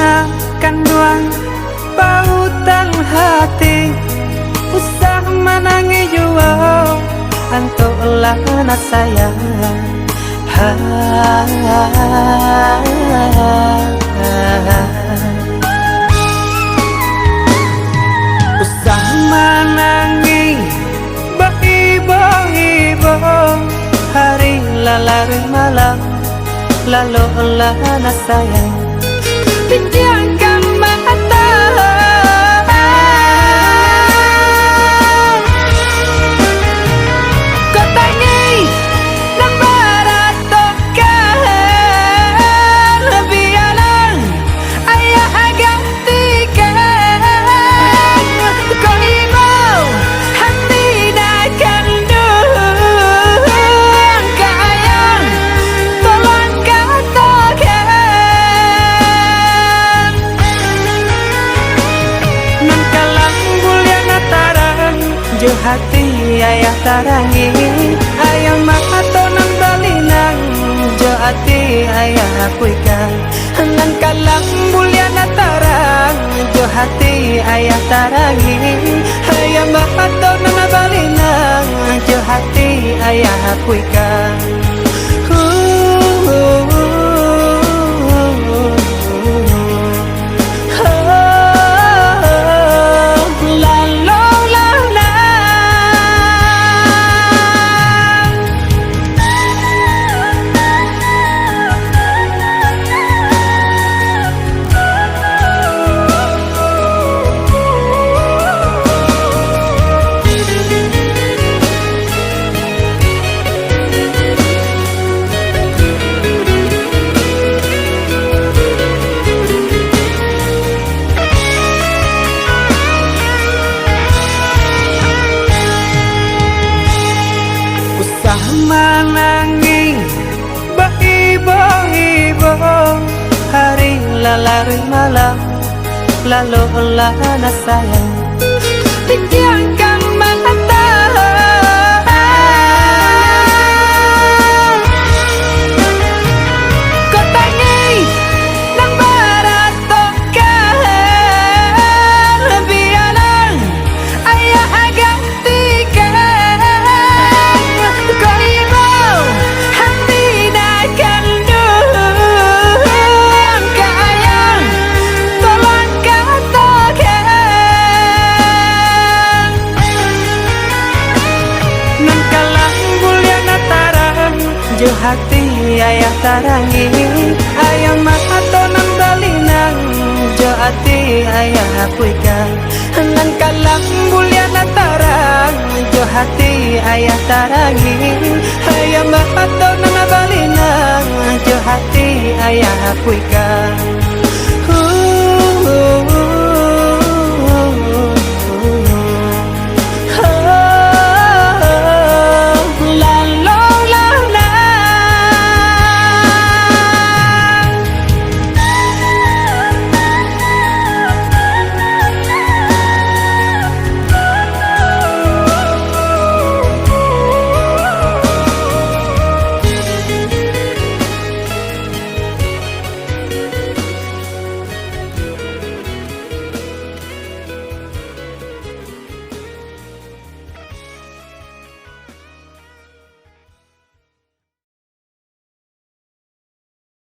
mana kanduang pautan hati usah manangi jua antuk lana sayang usah manangi ibong-ibong hari lalari malam lalu lana sayang pejamkan mata kau tangi dan baratokan biarlah ayah gantikan kau ibu hati nak kandung kayang tolong katakan non kalang bulian tarang jo hati ayah tarangi ayah makato nang balinang jo hati ayah kuikan nan kalang bulian tarang jo hati ayah tarangi ayah makato nang balinang jo hati ayah kuikan manangi ibong-ibong hari lalari malam lalu lana sayang pejamkan mata kau tangi dan baratokan biarlah ayah gantikan kau ibu hati nak kandung kayang tolong katakan nan kalang bulian tarang jo hati ayah tarangi ayah makato nang balinang jo hati ayah kuikan nan kalang bulian tarang jo hati ayah tarangi ayah makato nang balinang jo hati ayah kuikan